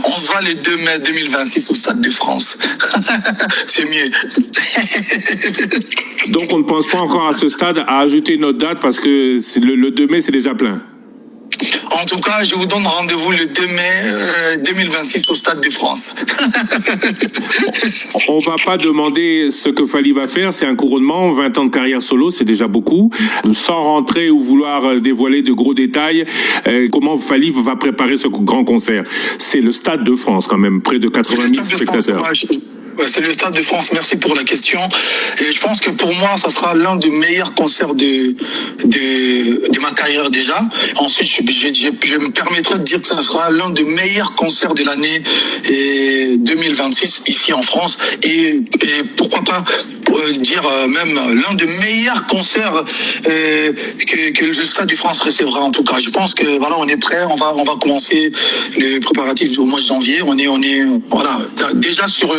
On se voit le 2 mai 2026 au Stade de France. C'est mieux. Donc on ne pense pas encore à ce stade à ajouter une autre date parce que le 2 mai c'est déjà plein. En tout cas, je vous donne rendez-vous le 2 mai 2026 au Stade de France. On va pas demander ce que Fally va faire, c'est un couronnement, 20 ans de carrière solo, c'est déjà beaucoup. Sans rentrer ou vouloir dévoiler de gros détails, comment Fally va préparer ce grand concert. C'est le Stade de France quand même, près de 80 000 spectateurs. C'est le Stade de France, merci pour la question. Et je pense que pour moi, ça sera l'un des meilleurs concerts de ma carrière déjà. Ensuite, je me permettrai de dire que ça sera l'un des meilleurs concerts de l'année 2026 ici en France. Et pourquoi pas dire même l'un des meilleurs concerts que le Stade de France recevra en tout cas. Je pense que voilà, on est prêt, on va commencer les préparatifs au mois de janvier. On est voilà, déjà sur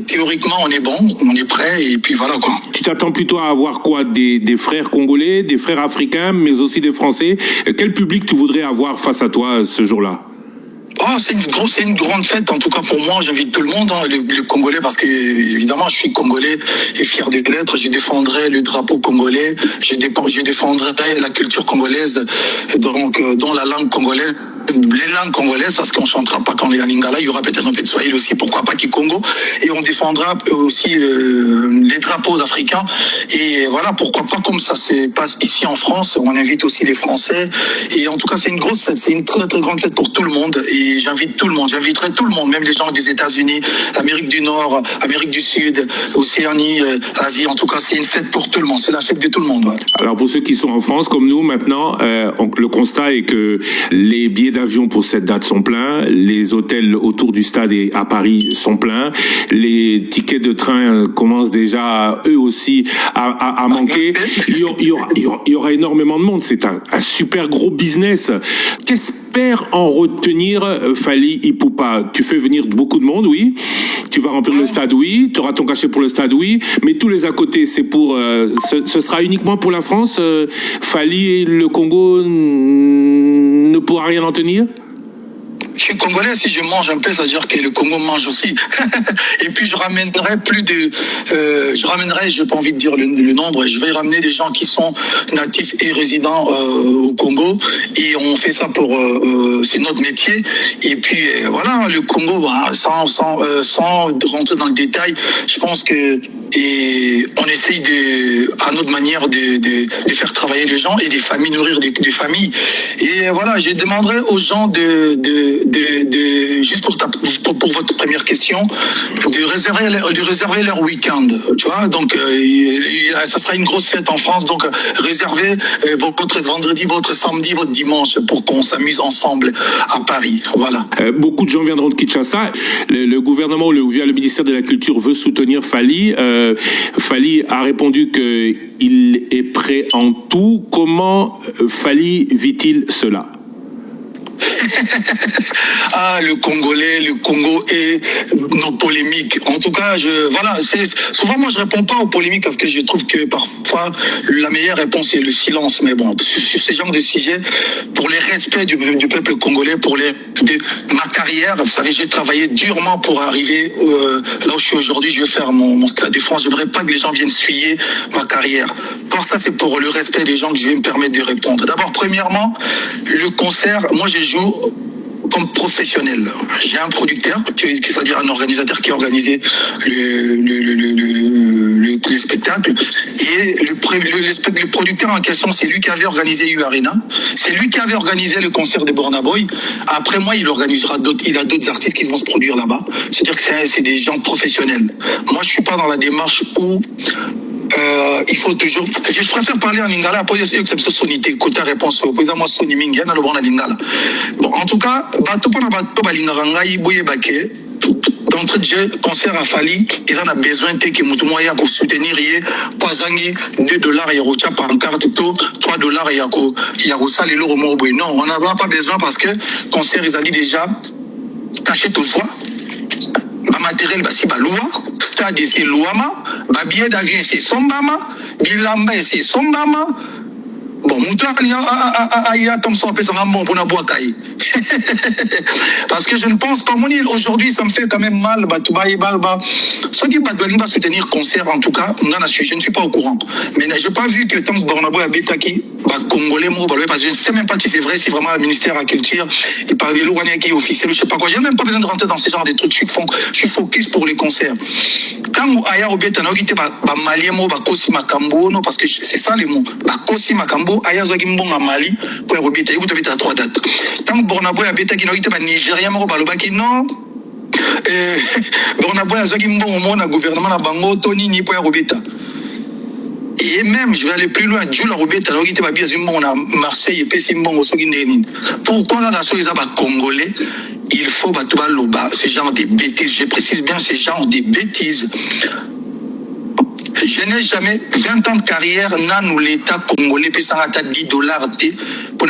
théoriquement, on est bon, on est prêt, et puis voilà quoi. Tu t'attends plutôt à avoir quoi, des frères congolais, des frères africains, mais aussi des Français. Quel public tu voudrais avoir face à toi ce jour-là? Oh, c'est une grande fête, en tout cas pour moi, j'invite tout le monde, hein, les Congolais, parce que évidemment je suis Congolais et fier de l'être, je défendrai le drapeau congolais, je défendrai la culture congolaise, donc dans la langue congolaise, les langues congolaises, parce qu'on chantera pas quand on est en lingala, il y aura peut-être un peu de swahili aussi, pourquoi pas Kikongo, et on défendra aussi les drapeaux africains, et voilà, pourquoi pas comme ça se passe ici en France, on invite aussi les Français, et en tout cas c'est une grosse fête, c'est une très très grande fête pour tout le monde, et j'invite tout le monde, j'inviterai tout le monde, même les gens des États-Unis, Amérique du Nord, Amérique du Sud, Océanie, Asie, en tout cas c'est une fête pour tout le monde, c'est la fête de tout le monde. Ouais. Alors pour ceux qui sont en France comme nous maintenant, le constat est que les billets d'avion pour cette date sont pleins, les hôtels autour du stade et à Paris sont pleins, les tickets de train commencent déjà eux aussi à manquer. Il y aura énormément de monde, c'est un super gros business. Qu'espère en retenir Fally Ipupa? Tu fais venir beaucoup de monde, oui. Tu vas remplir le stade, oui. Tu auras ton cachet pour le stade, oui. Mais tous les à côté, c'est pour. Ce sera uniquement pour la France. Fally et le Congo ne pourra rien en tenir? Je suis congolais, si je mange un peu, ça veut dire que le Congo mange aussi. Et puis je ramènerai j'ai pas envie de dire le nombre, je vais ramener des gens qui sont natifs et résidents au Congo. Et on fait ça pour, c'est notre métier. Et puis voilà, le Congo, sans rentrer dans le détail, je pense que on essaye à notre manière de faire travailler les gens et des familles, nourrir des familles. Et voilà, je demanderai aux gens juste pour votre première question, de réserver leur week-end, tu vois. Donc, ça sera une grosse fête en France. Donc, réservez votre vendredi, votre samedi, votre dimanche pour qu'on s'amuse ensemble à Paris. Voilà. Beaucoup de gens viendront de Kinshasa. Le gouvernement, via le ministère de la Culture, veut soutenir Fally. Fally a répondu qu'il est prêt en tout. Comment Fally vit-il cela? Le Congolais, le Congo et nos polémiques. En tout cas, souvent moi je réponds pas aux polémiques parce que je trouve que parfois la meilleure réponse est le silence. Mais bon, sur ce genre de sujet, pour les respects du peuple congolais, ma carrière, vous savez, j'ai travaillé durement pour arriver là où je suis aujourd'hui. Je vais faire mon Stade de France. J'aimerais pas que les gens viennent suyer ma carrière. Pour ça, c'est pour le respect des gens que je vais me permettre de répondre. D'abord, premièrement, le concert, moi je joue comme professionnel. J'ai un producteur, c'est-à-dire un organisateur qui a organisé le spectacle. Et le producteur en question, c'est lui qui avait organisé U Arena. C'est lui qui avait organisé le concert de Burna Boy. Après moi, il organisera il a d'autres artistes qui vont se produire là-bas. C'est-à-dire que c'est des gens professionnels. Moi, je suis pas dans la démarche où il faut toujours. Je préfère parler en lingala. Pour essayer que ça soit sonité. Côté réponse. Pour moi, soni mingi. Yana le bon en lingala. Bon, en tout cas, bateau pour la bateau balinganga iboye baké. D'entrée de jeu, concert à Fally, ils en ont besoin que Moutoumouaya pour soutenir Pazangi, $2 Yarocha pancarte, $3 Yarosa, les lots au non, on n'a pas besoin parce que concert, ils ont dit déjà, cachez tout choix. Matériel basi balua, stade c'est Louama, billet d'avion c'est Sombama, bilamba c'est Sombama. Bon, Mouta, Thompson appelle ça un bon pour Naboakaï. Parce que je ne pense pas, aujourd'hui, ça me fait quand même mal, ceux qui va soutenir concert, en tout cas, je ne suis pas au courant. Mais je n'ai pas vu que tant que Bornabo a Betaki, Congolais, parce que je ne sais même pas si c'est vrai, si vraiment le ministère de la Culture, il parle de l'Ouania qui est officiel, je ne sais pas quoi. Je n'ai même pas besoin de rentrer dans ce genre de trucs. Je suis focus pour les concerts. Quand Aya Obeta, Maliemo, Bakosi Makambo, parce que c'est ça les mots. Bakosi Makambo, Aya Zagimbo Mali, pour Obeta, vous avez 3 dates. Tant que Bornabo a Betaki, Nigeria, Balobaki, non. Bornabo a Zagimbo, mon gouvernement, la Bango, Tony, ni pour Obeta. Et même, je vais aller plus loin, Djoula Robeta, alors qu'il était bien à Marseille et Pessimon au Sogindénin. Pourquoi dans la chose congolais, il faut battre ce genre de bêtises. Je précise bien ce genre de bêtises. Je n'ai jamais 20 ans de carrière, n'a nous l'État congolais, payé $10 pour